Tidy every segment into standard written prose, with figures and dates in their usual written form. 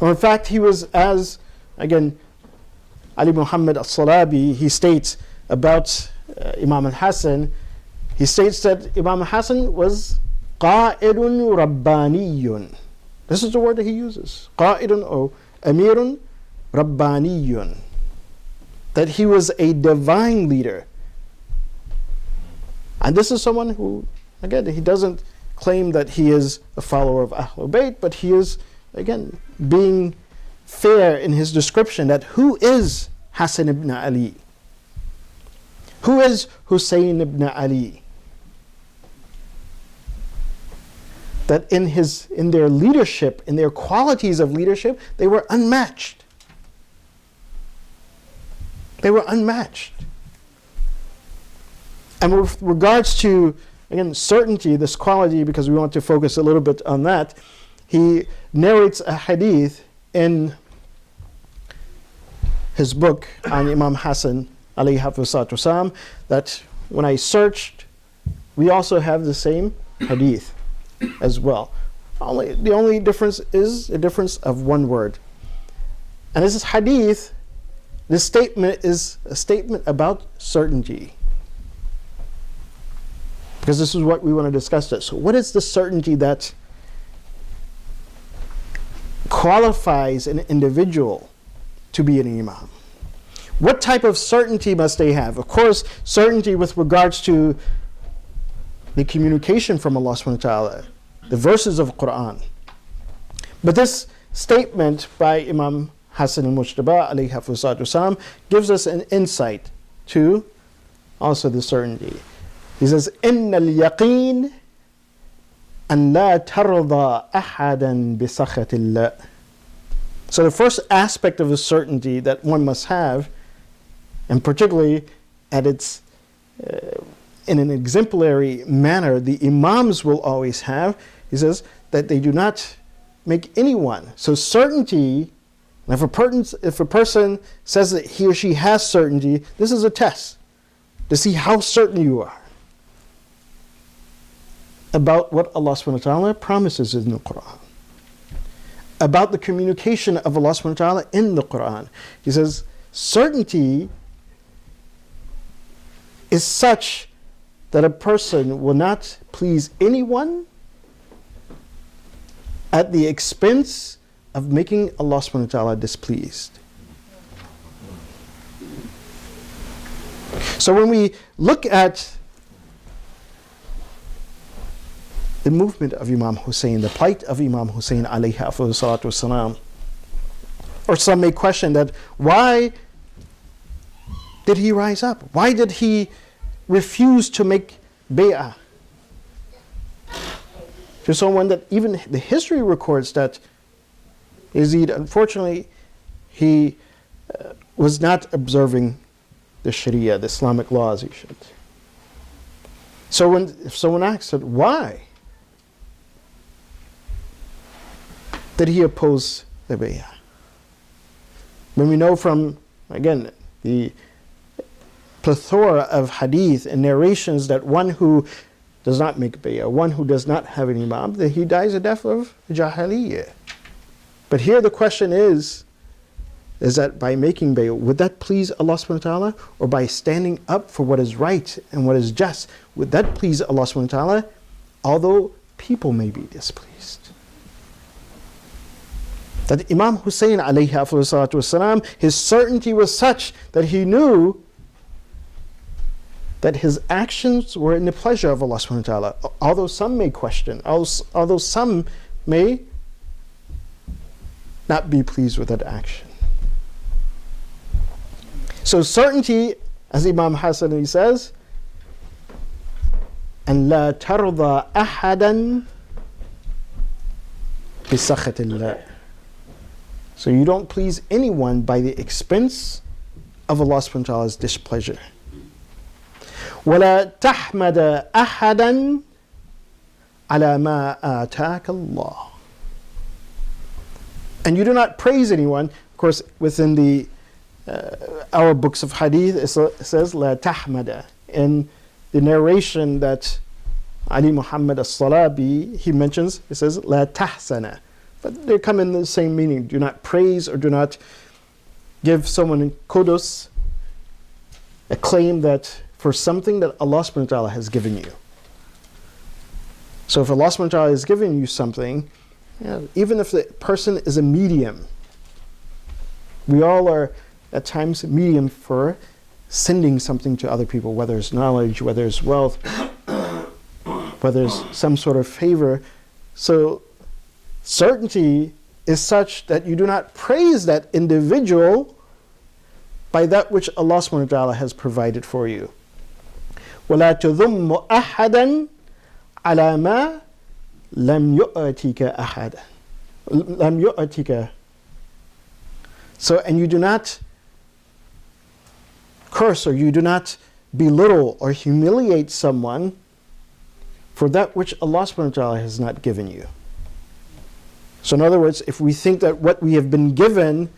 Or in fact, he was, as again, Ali Muhammad al-Salabi, he states about Imam al-Hasan, he states that Imam al-Hasan was qa'idun rabbaniyun. This is the word that he uses. Qa'idun or amirun rabbaniyun. That he was a divine leader. And this is someone who, again, he doesn't claim that he is a follower of Ahlul Bayt, but he is, again, being fair in his description that who is Hassan ibn Ali? Who is Hussein ibn Ali? That in their leadership, in their qualities of leadership, they were unmatched. They were unmatched. And with regards to, again, certainty, this quality, because we want to focus a little bit on that, he narrates a hadith in his book on Imam Hassan, alayhi salatu wasalam, that when I searched, we also have the same hadith as well. The only difference is a difference of one word. And this is hadith, this statement is a statement about certainty. Because this is what we want to discuss. So what is the certainty that qualifies an individual to be an imam? What type of certainty must they have? Of course, certainty with regards to the communication from Allah subhanahu wa ta'ala, the verses of Quran. But this statement by Imam Hassan al-Mujtaba alayhi salatu wasalam gives us an insight to also the certainty. He says, إِنَّ الْيَقِينَ أَنْ لَا تَرْضَى أَحَدًا بِسَخَطِ اللَّهِ. So the first aspect of the certainty that one must have, and particularly at its in an exemplary manner, the imams will always have, he says, that they do not make anyone. So certainty, if a person says that he or she has certainty, this is a test to see how certain you are about what Allah subhanahu wa ta'ala promises in the Quran, about the communication of Allah subhanahu wa ta'ala in the Quran. He says, certainty is such that a person will not please anyone at the expense of making Allah subhanahu wa ta'ala displeased. So when we look at the movement of Imam Hussein, the plight of Imam Hussein alayhi salatu wasalam, or some may question that, why did he rise up? Why did he refuse to make bay'ah to someone that even the history records that Yazid, unfortunately, he was not observing the Sharia, the Islamic laws he should. So if someone asks it, why did he oppose the bay'ah? When we know from, again, the plethora of hadith and narrations that one who does not make bay'ah, one who does not have an imam, that he dies a death of jahiliyyah. But here the question is that by making bay'ah, would that please Allah subhanahu wa ta'ala? Or by standing up for what is right and what is just, would that please Allah subhanahu wa ta'ala? Although people may be displeased. That Imam Hussein alayhi salatu wasalam, his certainty was such that he knew that his actions were in the pleasure of Allah subhanahu wa ta'ala. Although some may question, although some may not be pleased with that action. So certainty, as Imam Hassan says, أن لا ترضى أحدا بسخط الله. So you don't please anyone by the expense of Allah subhanahu wa ta'ala's displeasure. ولا تحمد أحدا على ما آتاك الله. And you do not praise anyone. Of course, within the our books of hadith, it says لا تحمد. In the narration that Ali Muhammad al-Salabi, he mentions, it says لا تحسن. but they come in the same meaning. Do not praise or do not give someone kudos, a claim that for something that Allah subhanahu wa ta'ala has given you. So if Allah subhanahu wa ta'ala is giving you something, even if the person is a medium, we all are at times a medium for sending something to other people, whether it's knowledge, whether it's wealth, whether it's some sort of favor. So certainty is such that you do not praise that individual by that which Allah subhanahu wa ta'ala has provided for you. وَلَا تُذُمُّ أَحَدًا عَلَى مَا لَمْ يُؤْتِكَ أَحَدًا لَمْ يُؤْتِكَ. So, and you do not curse or you do not belittle or humiliate someone for that which Allah subhanahu wa ta'ala has not given you. So in other words, if we think that what we have been given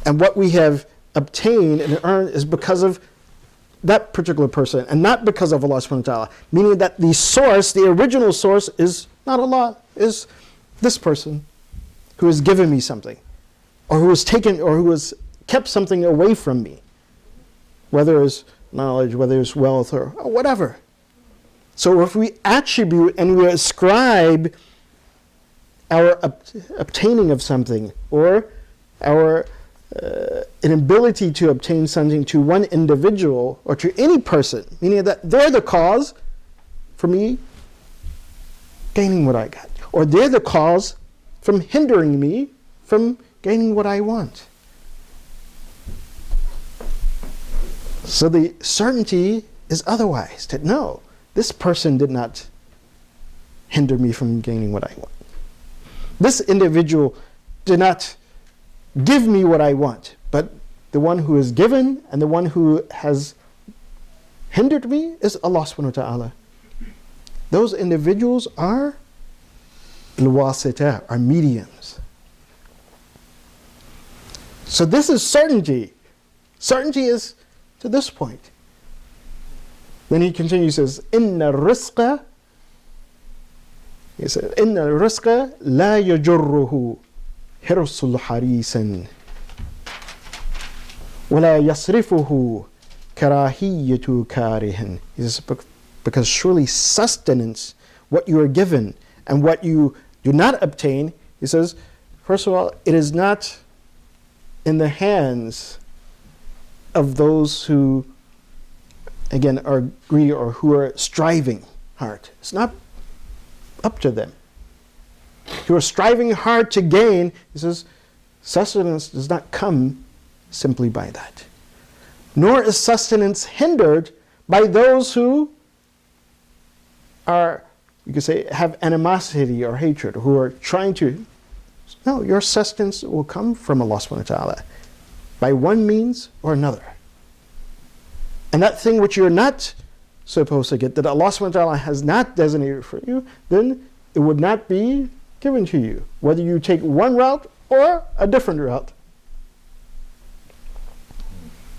and what we have obtained and earned is because of that particular person and not because of Allah subhanahu wa ta'ala, meaning that the source, the original source is not Allah, is this person who has given me something, or who has taken, or who has kept something away from me, whether it's knowledge, whether it's wealth, or whatever. So if we attribute and we ascribe our obtaining of something or our inability to obtain something to one individual or to any person, meaning that they're the cause for me gaining what I got, or they're the cause from hindering me from gaining what I want. So the certainty is otherwise, that no, this person did not hinder me from gaining what I want. This individual did not give me what I want, but the one who is given and the one who has hindered me is Allah subhanahu wa ta'ala. Those individuals are al-wasita, are mediums. So this is certainty. Certainty is to this point. Then he continues, says, Inna rizqa, he said, Inna rizqa la yajurruhu hirsul harisan wala yasrifuhu karahiyatu karihin. He says, because surely sustenance, what you are given and what you do not obtain, he says, first of all, it is not in the hands of those who, again, are greedy or who are striving hard. It's not up to them. Who are striving hard to gain, he says, sustenance does not come simply by that. Nor is sustenance hindered by those who are, you could say, have animosity or hatred, who are trying to. No, your sustenance will come from Allah subhanahu wa ta'ala by one means or another. And that thing which you're not supposed to get, that Allah subhanahu wa ta'ala has not designated for you, then it would not be given to you, whether you take one route or a different route.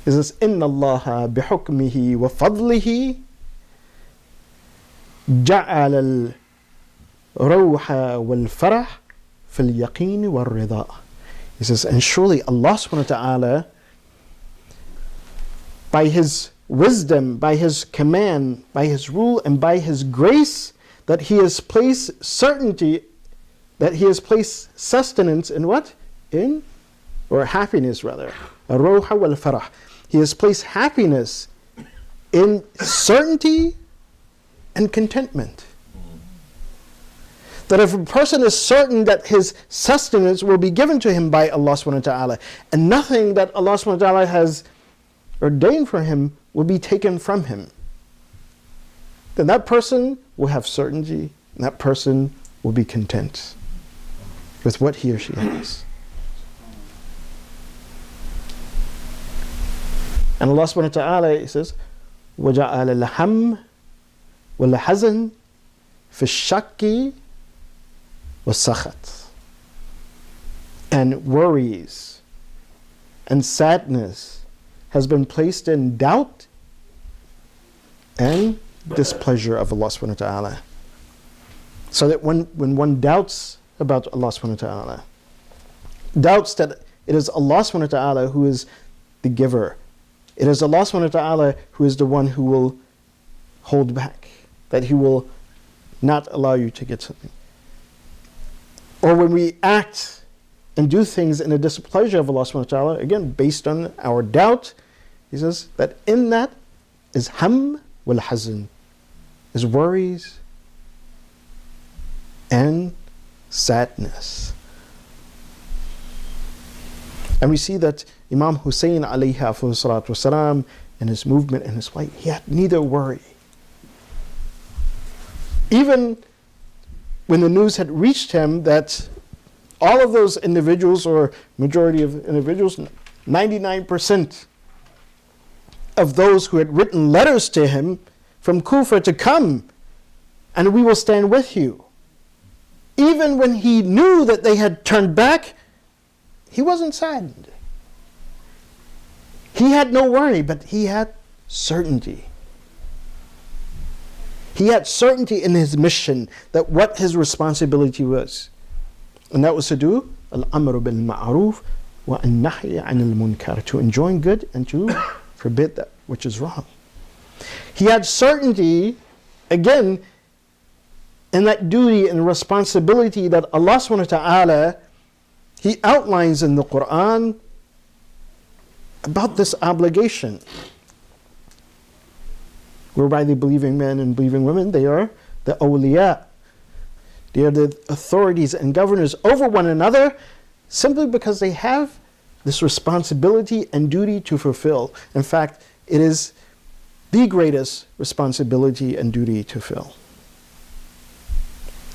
Is this inna Allah bihukmihi wa fadlihi ja'al al-rawha wal farah fil yaqeen wal rida. He says, and surely Allah subhanahu wa ta'ala, by His wisdom, by His command, by His rule, and by His grace, that He has placed certainty, that He has placed sustenance in what? In, or happiness rather. Ar-rawha wal farah. He has placed happiness in certainty and contentment. That if a person is certain that his sustenance will be given to him by Allah subhanahu wa ta'ala, and nothing that Allah subhanahu wa ta'ala has ordained for him will be taken from him, then that person will have certainty, and that person will be content with what he or she has. And Allah subhanahu wa ta'ala, He says, وَجَعَلَ الْهَمْ وَالْحَزَنْ فِي الشَّكِّ وَالسَّخَطِ. And worries and sadness has been placed in doubt and displeasure of Allah subhanahu wa ta'ala. So that when one doubts about Allah subhanahu wa ta'ala, doubts that it is Allah subhanahu wa ta'ala who is the giver, it is Allah subhanahu wa ta'ala who is the one who will hold back, that He will not allow you to get something. Or when we act and do things in the displeasure of Allah subhanahu wa ta'ala, again, based on our doubt, He says that in that is ham wal hazn, is worries and sadness. And we see that Imam Hussein alayhi salatu wasalam, in his movement and his flight, he had neither worry. Even when the news had reached him that all of those individuals, or majority of individuals, 99% of those who had written letters to him from Kufa to come, and we will stand with you. Even when he knew that they had turned back, he wasn't saddened. He had no worry, but he had certainty. He had certainty in his mission, that what his responsibility was. And that was to do al-amru bil ma'ruf wa an-nahy 'anil munkar, to enjoin good and to forbid that which is wrong. He had certainty, again, in that duty and responsibility that Allah subhanahu wa ta'ala, He outlines in the Quran about this obligation, whereby the believing men and believing women, they are the awliya. They are the authorities and governors over one another, simply because they have this responsibility and duty to fulfill. In fact, it is the greatest responsibility and duty to fill.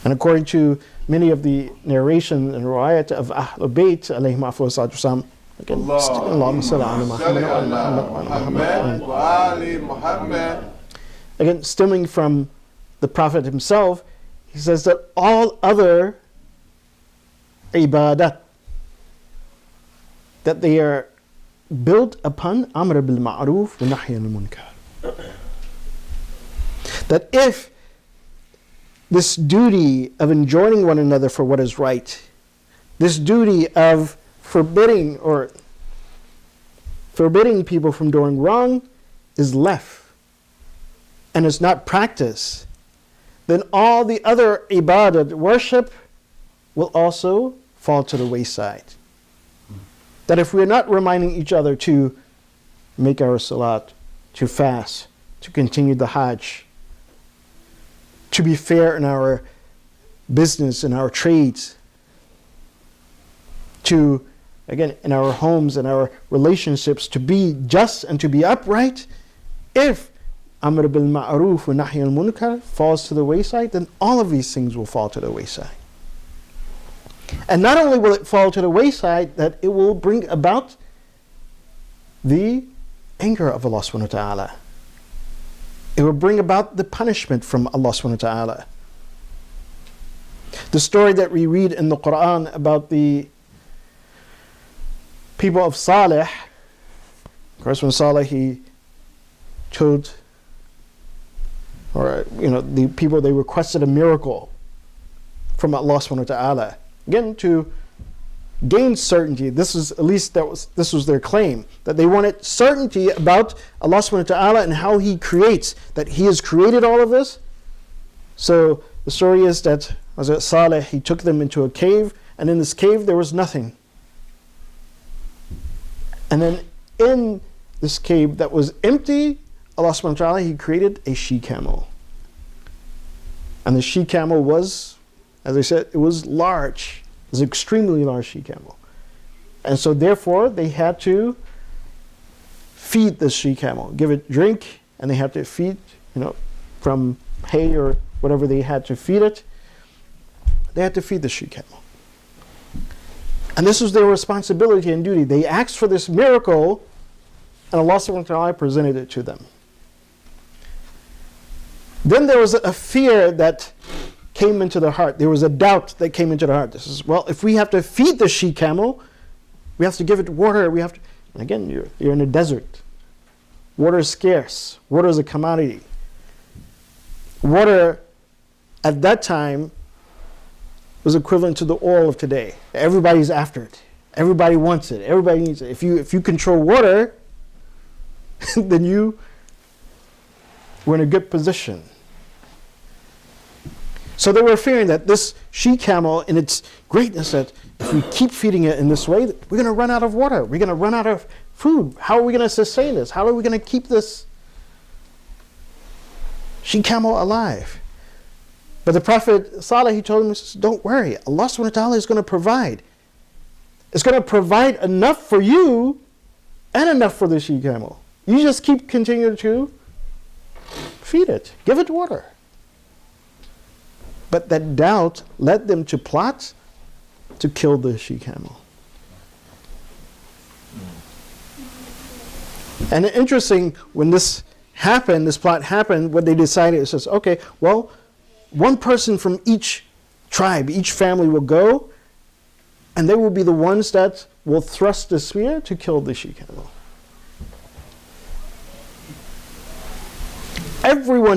And according to many of the narration and riwayat of Ahlul Bayt alayhim afdalus salatu wassalam, again, Allahumma salli ala Muhammad wa ali Muhammad. Again, stemming from the Prophet himself, he says that all other ibadat, that they are built upon amr bil ma'ruf wa nahy anil munkar. That if this duty of enjoining one another for what is right, this duty of forbidding people from doing wrong is left and is not practiced, then all the other ibadat, worship, will also fall to the wayside. That if we're not reminding each other to make our salat, to fast, to continue the hajj, to be fair in our business, in our trades, to, again, in our homes and our relationships, to be just and to be upright, if amr bil ma'ruf wa nahy al munkar falls to the wayside, then all of these things will fall to the wayside. And not only will it fall to the wayside, that it will bring about the anger of Allah subhanahu wa ta'ala. It will bring about the punishment from Allah subhanahu wa ta'ala. The story that we read in the Quran about the people of Salih, of course when Salih, he told, the people, they requested a miracle from Allah subhanahu wa ta'ala. Again, to gain certainty. This was their claim, that they wanted certainty about Allah subhanahu wa ta'ala and how He creates, that He has created all of this. So the story is that Hazrat Saleh, he took them into a cave, and in this cave there was nothing. And then in this cave that was empty, Allah subhanahu wa ta'ala, He created a she-camel. And the she-camel was, as I said, it was large. It was an extremely large she-camel. And so therefore, they had to feed the she-camel, give it drink, and they had to feed, from hay or whatever they had to feed it. They had to feed the she-camel. And this was their responsibility and duty. They asked for this miracle, and Allah subhanahu wa ta'ala presented it to them. Then there was a fear that came into the heart. There was a doubt that came into the heart. This is, well, if we have to feed the she-camel, we have to give it water. We have to. And again, you're in a desert. Water is scarce. Water is a commodity. Water at that time was equivalent to the oil of today. Everybody's after it. Everybody wants it. Everybody needs it. If you control water, then you were in a good position. So they were fearing that this she-camel, in its greatness, that if we keep feeding it in this way, we're going to run out of water. We're going to run out of food. How are we going to sustain this? How are we going to keep this she-camel alive? But the Prophet Saleh, he told him, he says, don't worry. Allah subhanahu wa ta'ala is going to provide. It's going to provide enough for you and enough for the she-camel. You just keep continuing to feed it. Give it water. But that doubt led them to plot to kill the she-camel. And interesting, when this happened, this plot happened, what they decided, it says, okay, well, one person from each tribe, each family will go, and they will be the ones that will thrust the spear to kill the she-camel. Everyone